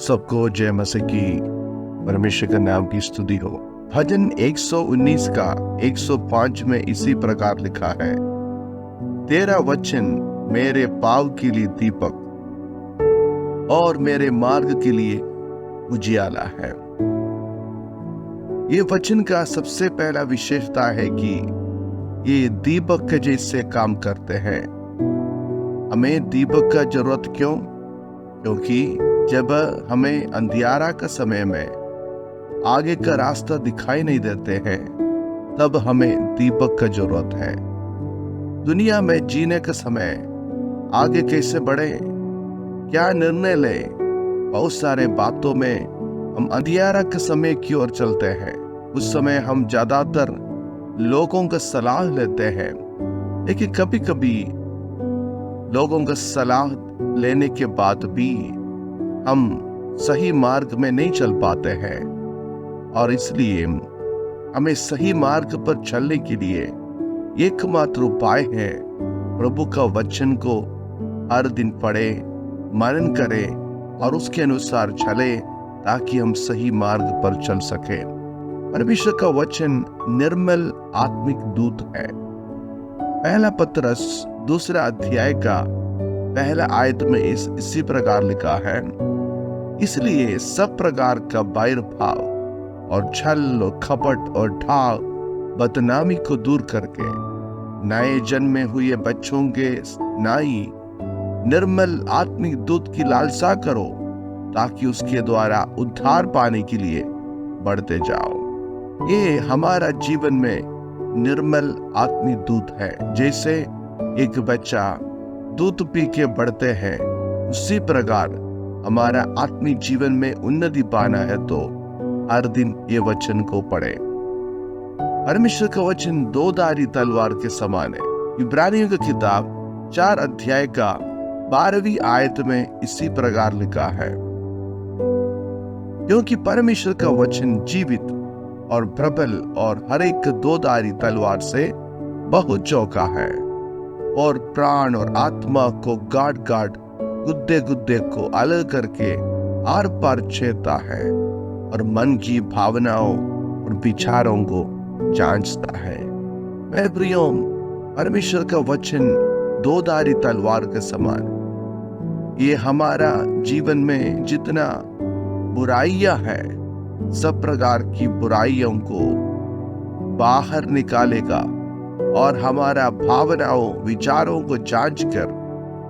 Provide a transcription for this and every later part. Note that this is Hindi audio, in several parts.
सबको जय मसीह की परमेश्वर के नाम की स्तुति हो। भजन 119 का 105 में इसी प्रकार लिखा है, तेरा वचन मेरे पाँव के लिए दीपक और मेरे मार्ग के लिए उजियाला है। ये वचन का सबसे पहला विशेषता है कि ये दीपक के जैसे काम करते हैं। हमें दीपक का जरूरत क्यों? क्योंकि जब हमें अंधियारा का समय में आगे का रास्ता दिखाई नहीं देते हैं, तब हमें दीपक का जरूरत है। दुनिया में जीने का समय आगे कैसे बढ़े, क्या निर्णय ले, बहुत सारे बातों में हम अंधियारा के समय की ओर चलते हैं। उस समय हम ज्यादातर लोगों का सलाह लेते हैं, लेकिन कभी कभी लोगों का सलाह लेने के बाद भी हम सही मार्ग में नहीं चल पाते हैं। और इसलिए हमें सही मार्ग पर चलने के लिए एकमात्र उपाय है प्रभु का वचन को हर दिन पढ़े, मनन करें और उसके अनुसार चले, ताकि हम सही मार्ग पर चल सके। परमेश्वर का वचन निर्मल आत्मिक दूत है। पहला पतरस 2 अध्याय का पहला आयत में इसी प्रकार लिखा है, इसलिए सब प्रकार का बैर भाव और छल और कपट और ढाल बदनामी को दूर करके नए जन्मे हुए बच्चों के नाई निर्मल आत्मिक दूत की लालसा करो, ताकि उसके द्वारा उद्धार पाने के लिए बढ़ते जाओ। ये हमारा जीवन में निर्मल आत्मिक दूत है। जैसे एक बच्चा दूध पी के बढ़ते हैं, उसी प्रकार हमारा आत्मिक जीवन में उन्नति पाना है तो हर दिन ये वचन को पढ़े। परमेश्वर का वचन 2-धारी तलवार के समान है। इब्रानियों की किताब 4 अध्याय का 12वीं आयत में इसी प्रकार लिखा है, क्योंकि परमेश्वर का वचन जीवित और प्रबल और हर एक 2-धारी तलवार से बहुत चौका है और प्राण और आत्मा को गाड़ गाड़ गुद्दे गुद्दे को अलग करके आर पार छेदता है और मन की भावनाओं और विचारों को जांचता है। मैं प्रियो, परमेश्वर का वचन 2-धारी तलवार के समान। ये हमारा जीवन में जितना बुराइयां है, सब प्रकार की बुराइयों को बाहर निकालेगा और हमारा भावनाओं विचारों को जांच कर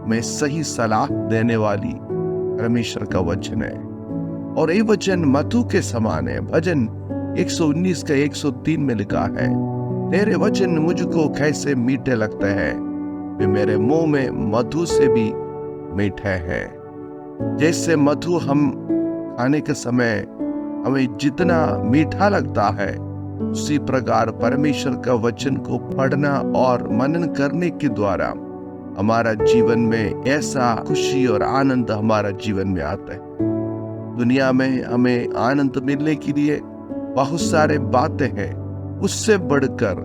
में सही सलाह देने वाली परमेश्वर का वचन है। और ये वचन मधु के समान है। भजन 119 का 103 में लिखा है, तेरे वचन मुझको कैसे मीठे लगते हैं, वे मेरे मुंह में मधु से भी मीठे हैं। जैसे मधु हम खाने के समय हमें जितना मीठा लगता है, उसी प्रकार परमेश्वर का वचन को पढ़ना और मनन करने के द्वारा हमारा जीवन में ऐसा खुशी और आनंद हमारा जीवन में आता है। दुनिया में हमें आनंद मिलने के लिए बहुत सारे बातें हैं, उससे बढ़कर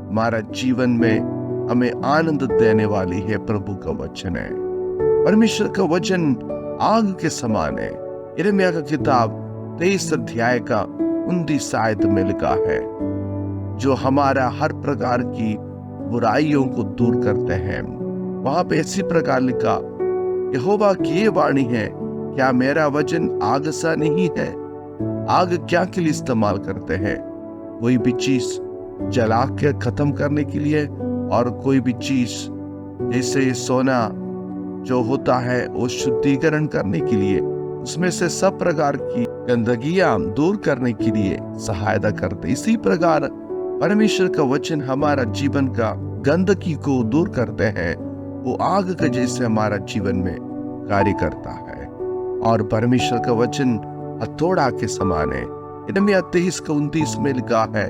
हमारा जीवन में हमें आनंद देने वाली है प्रभु का वचन है। परमेश्वर का वचन आग के समान है। यिर्मयाह की किताब 23 अध्याय का 29 आयत में लिखा है, जो हमारा हर प्रकार की बुराइयों को दूर करते हैं। वहां पे इसी प्रकार लिखा, यहोवा की ये वाणी है, क्या मेरा वचन आग सा नहीं है? आग क्या के लिए इस्तेमाल करते हैं? कोई भी चीज जला के खत्म करने के लिए, और कोई भी चीज जैसे सोना जो होता है वो शुद्धिकरण करने के लिए, उसमें से सब प्रकार की गंदगियां दूर करने के लिए सहायता करते। इसी प्रकार परमेश्वर का वचन हमारा जीवन का गंदगी को दूर करते हैं। वो आग के जैसे हमारा जीवन में कार्य करता है। और परमेश्वर का वचन हथौड़ा के समान है। यिर्मयाह 23 का 29 में लिखा है,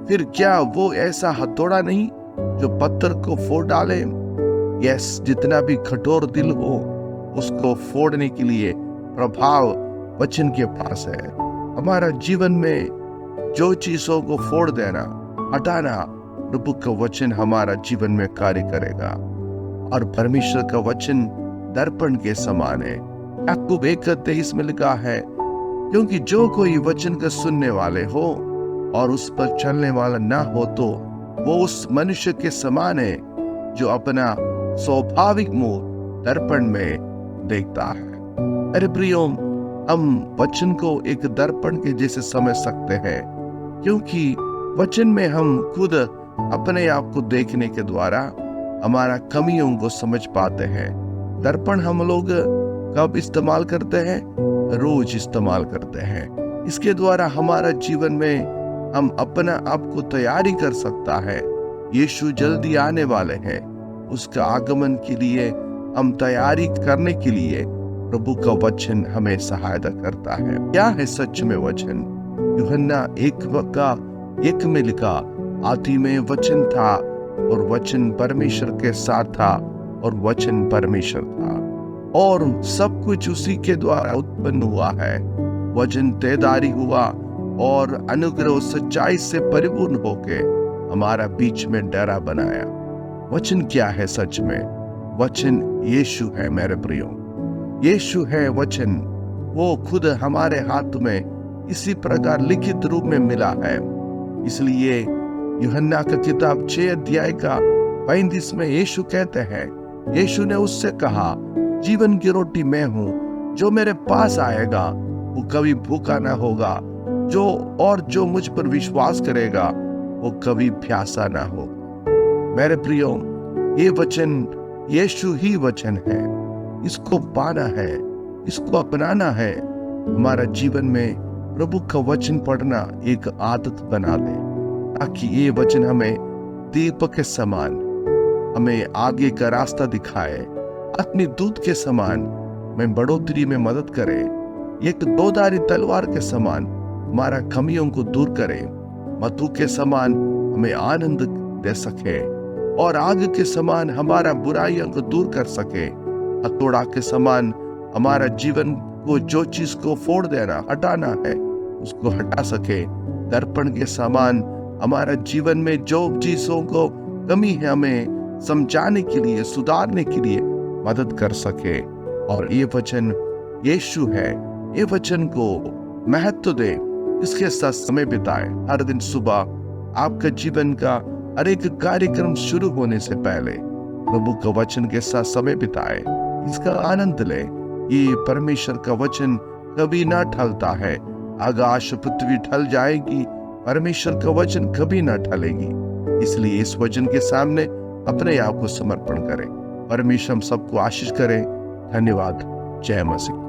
फिर क्या वो ऐसा हथौड़ा नहीं जो पत्थर को फोड़ डाले? यस, जितना भी कठोर दिल हो उसको फोड़ने के लिए प्रभाव वचन के पास है। हमारा जीवन में जो चीजों को फोड़ देना, हटाना, प्रभु का वचन हमारा जीवन में कार्य करेगा। और परमेश्वर का वचन दर्पण के समान है। याकूब 1:23 में लिखा है, क्योंकि जो कोई वचन का सुनने वाले हो और उस पर चलने वाला ना हो तो वो उस मनुष्य के समान है जो अपना स्वाभाविक मुंह दर्पण में देखता है। अरे प्रियो, हम वचन को एक दर्पण के जैसे समझ सकते हैं, क्योंकि वचन में हम खुद अपने आप को देखने के द्वारा हमारा कमियों को समझ पाते हैं। दर्पण हम लोग कब इस्तेमाल करते हैं? रोज इस्तेमाल करते हैं। इसके द्वारा हमारा जीवन में हम अपना आप को तैयारी कर सकता है। यीशु जल्दी आने वाले हैं, उसका आगमन के लिए हम तैयारी करने के लिए प्रभु का वचन हमें सहायता करता है। क्या है सच में वचन? यूहन्ना 1:1 में लिखा, आदि में वचन था और वचन परमेश्वर के साथ था और वचन परमेश्वर था और सब कुछ उसी के द्वारा उत्पन्न हुआ है। वचन देहधारी हुआ और अनुग्रह सच्चाई से परिपूर्ण होके हमारा बीच में डेरा बनाया। वचन क्या है सच में? वचन यीशु है मेरे प्रियो। यीशु है वचन। वो खुद हमारे हाथ में इसी प्रकार लिखित रूप में मिला है। इसलिए यूहन्ना का किताब 6:35 में यीशु कहते हैं, यीशु ने उससे कहा, जीवन की रोटी मैं हूं, जो मेरे पास आएगा वो कभी भूखा ना होगा, जो मुझ पर विश्वास करेगा वो कभी प्यासा ना हो। मेरे प्रियो, ये वचन यीशु ही वचन है। इसको पाना है, इसको अपनाना है। हमारा जीवन में प्रभु का वचन पढ़ना एक आदत बना दे, ताकि ये वचन हमें दीपक के समान हमें आगे का रास्ता दिखाए, अपनी दूध के समान में बढ़ोतरी में मदद करे, एक दोधारी तलवार के समान हमारा कमियों को दूर करे, मधु के समान हमें आनंद दे सके और आग के समान हमारा बुराइयों को दूर कर सके, हथौड़ा के समान हमारा जीवन को जो चीज को फोड़ देना, हटाना है, उसको हटा सके, दर्पण के समान हमारा जीवन में जो चीजों को कमी है हमें समझाने के लिए, सुधारने के लिए मदद कर सके। और ये वचन यीशु है। ये वचन को महत्व दे, इसके साथ समय बिताए। हर दिन सुबह आपका जीवन का हर एक कार्यक्रम शुरू होने से पहले प्रभु का वचन के साथ समय बिताए, इसका आनंद ले। ये परमेश्वर का वचन कभी ना टलता है। आकाश पृथ्वी टल जाएगी, परमेश्वर का वचन कभी ना टलेगी। इसलिए इस वचन के सामने अपने आप को समर्पण करें। परमेश्वर हम सबको आशीष करे। धन्यवाद। जय मसीह।